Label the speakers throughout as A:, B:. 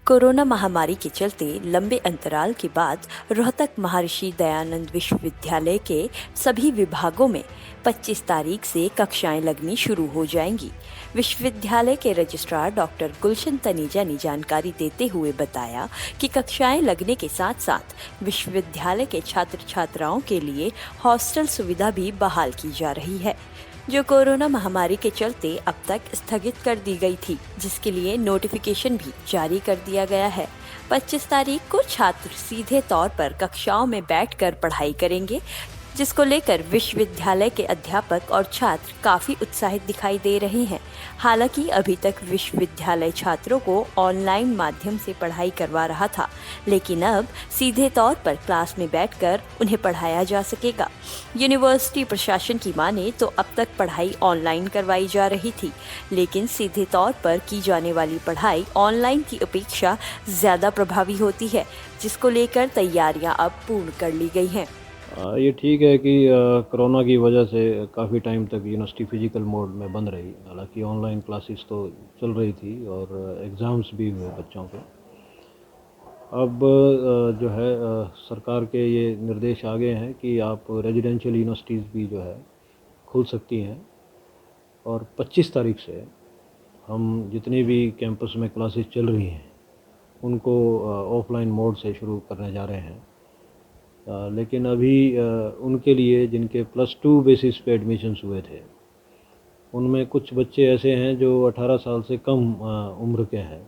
A: Corona महामारी के चलते लंबे अंतराल के बाद रोहतक महर्षि दयानंद विश्वविद्यालय के सभी विभागों में 25 तारीख से कक्षाएं लगनी शुरू हो जाएंगी। विश्वविद्यालय के रजिस्ट्रार डॉक्टर गुलशन तनेजा ने जानकारी देते हुए बताया कि कक्षाएं लगने के साथ साथ विश्वविद्यालय के छात्र छात्राओं के लिए हॉस्टल सुविधा भी बहाल की जा रही है, जो कोरोना महामारी के चलते अब तक स्थगित कर दी गई थी, जिसके लिए नोटिफिकेशन भी जारी कर दिया गया है। 25 तारीख को छात्र सीधे तौर पर कक्षाओं में बैठकर पढ़ाई करेंगे, जिसको लेकर विश्वविद्यालय के अध्यापक और छात्र काफी उत्साहित दिखाई दे रहे हैं। हालांकि अभी तक विश्वविद्यालय छात्रों को ऑनलाइन माध्यम से पढ़ाई करवा रहा था, लेकिन अब सीधे तौर पर क्लास में बैठकर उन्हें पढ़ाया जा सकेगा। यूनिवर्सिटी प्रशासन की माने तो अब तक पढ़ाई ऑनलाइन करवाई जा रही थी, लेकिन सीधे तौर पर की जाने वाली पढ़ाई ऑनलाइन की अपेक्षा ज़्यादा प्रभावी होती है, जिसको लेकर तैयारियां अब पूर्ण कर ली गई हैं।
B: ये ठीक है कि कोरोना की वजह से काफ़ी टाइम तक यूनिवर्सिटी फ़िज़िकल मोड में बंद रही। हालांकि ऑनलाइन क्लासेस तो चल रही थी और एग्ज़ाम्स भी हुए बच्चों के। अब जो है सरकार के ये निर्देश आ गए हैं कि आप रेजिडेंशियल यूनिवर्सिटीज़ भी जो है खुल सकती हैं और 25 तारीख से हम जितनी भी कैंपस में क्लासेस चल रही हैं उनको ऑफ़लाइन मोड से शुरू करने जा रहे हैं। लेकिन अभी उनके लिए जिनके +2 बेसिस पे एडमिशन्स हुए थे, उनमें कुछ बच्चे ऐसे हैं जो 18 साल से कम उम्र के हैं,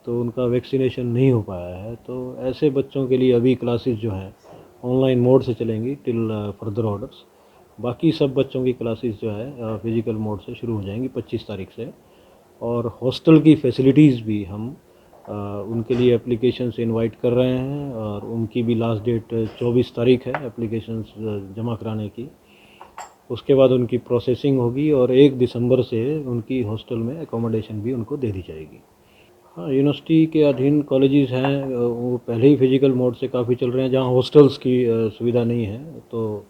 B: तो उनका वैक्सीनेशन नहीं हो पाया है। तो ऐसे बच्चों के लिए अभी क्लासेस जो हैं ऑनलाइन मोड से चलेंगी टिल फर्दर ऑर्डर्स। बाकी सब बच्चों की क्लासेस जो है फ़िज़िकल मोड से शुरू हो जाएंगी 25 तारीख से। और हॉस्टल की फ़ैसिलिटीज़ भी हम उनके लिए एप्लीकेशन से इनवाइट कर रहे हैं और उनकी भी लास्ट डेट 24 तारीख है एप्लीकेशंस जमा कराने की। उसके बाद उनकी प्रोसेसिंग होगी और 1 दिसंबर से उनकी हॉस्टल में एकोमोडेशन भी उनको दे दी जाएगी। हाँ, यूनिवर्सिटी के अधीन कॉलेजेस हैं, वो पहले ही फ़िज़िकल मोड से काफ़ी चल रहे हैं। जहाँ हॉस्टल्स की सुविधा नहीं है, तो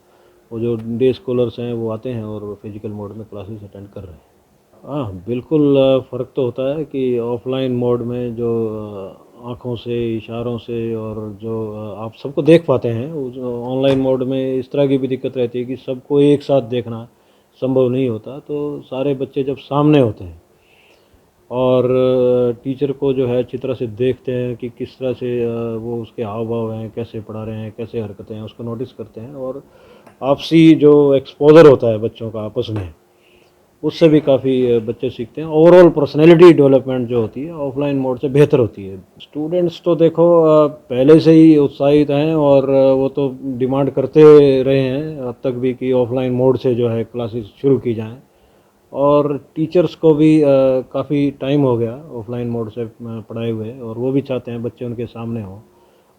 B: वो जो डे स्कॉलर्स हैं वो आते हैं और फ़िज़िकल मोड में क्लासेस अटेंड कर रहे हैं। हाँ, बिल्कुल फ़र्क तो होता है कि ऑफ़लाइन मोड में जो आँखों से, इशारों से और जो आप सबको देख पाते हैं, उस ऑनलाइन मोड में इस तरह की भी दिक्कत रहती है कि सबको एक साथ देखना संभव नहीं होता। तो सारे बच्चे जब सामने होते हैं और टीचर को जो है अच्छी तरह से देखते हैं कि किस तरह से वो उसके हाव-भाव हैं, कैसे पढ़ा रहे हैं, कैसे हरकतें हैं, उसको नोटिस करते हैं और आपसी जो एक्सपोज़र होता है बच्चों का आपस में, उससे भी काफ़ी बच्चे सीखते हैं। ओवरऑल पर्सनैलिटी डेवलपमेंट जो होती है ऑफ़लाइन मोड से बेहतर होती है। स्टूडेंट्स तो देखो पहले से ही उत्साहित हैं और वो तो डिमांड करते रहे हैं अब तक भी कि ऑफ़लाइन मोड से जो है क्लासेस शुरू की जाएँ। और टीचर्स को भी काफ़ी टाइम हो गया ऑफ़लाइन मोड से पढ़ाए हुए और वो भी चाहते हैं बच्चे उनके सामने हों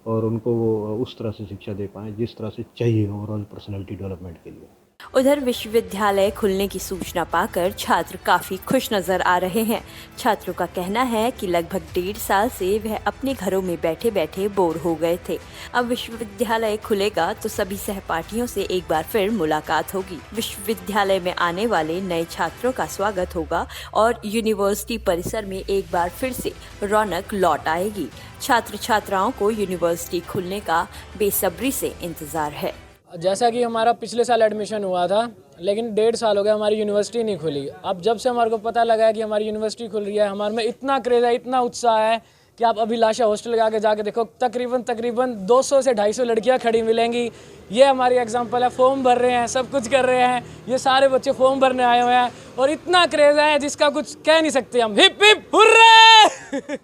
B: और उनको वो उस तरह से शिक्षा दे पाएँ जिस तरह से चाहिए ओवरऑल पर्सनैलिटी डेवलपमेंट के लिए।
A: उधर विश्वविद्यालय खुलने की सूचना पाकर छात्र काफी खुश नजर आ रहे हैं। छात्रों का कहना है कि लगभग 1.5 साल से वह अपने घरों में बैठे बैठे बोर हो गए थे। अब विश्वविद्यालय खुलेगा तो सभी सहपाठियों से एक बार फिर मुलाकात होगी। विश्वविद्यालय में आने वाले नए छात्रों का स्वागत होगा और यूनिवर्सिटी परिसर में एक बार फिर से रौनक लौट आएगी। छात्र छात्राओं को यूनिवर्सिटी खुलने का बेसब्री से इंतजार है।
C: जैसा कि हमारा पिछले साल एडमिशन हुआ था, लेकिन 1.5 साल हो गया हमारी यूनिवर्सिटी नहीं खुली। अब जब से हमारे को पता लगा है कि हमारी यूनिवर्सिटी खुल रही है, हमारे में इतना क्रेज़ है, इतना उत्साह है कि आप अभिलाषा हॉस्टल के आगे जाके देखो, तकरीबन 200 से 250 लड़कियां खड़ी मिलेंगी। ये हमारी एग्जाम्पल है, फॉर्म भर रहे हैं, सब कुछ कर रहे हैं। ये सारे बच्चे फॉर्म भरने आए हुए हैं और इतना क्रेज़ है जिसका कुछ कह नहीं सकते हम। Hip hip hurray!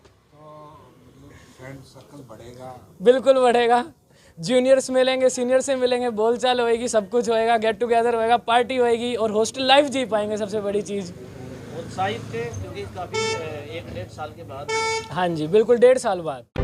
D: Friend circle बढ़ेगा,
C: बिल्कुल बढ़ेगा। जूनियर्स मिलेंगे, सीनियर से मिलेंगे, बोलचाल होएगी, सब कुछ होएगा, गेट टुगेदर होएगा, पार्टी होएगी और हॉस्टल लाइफ जी पाएंगे। सबसे बड़ी चीज़
E: उत्साहित थे क्योंकि काफ़ी 1 डेढ़ साल के बाद।
C: हाँ जी, बिल्कुल 1.5 साल बाद।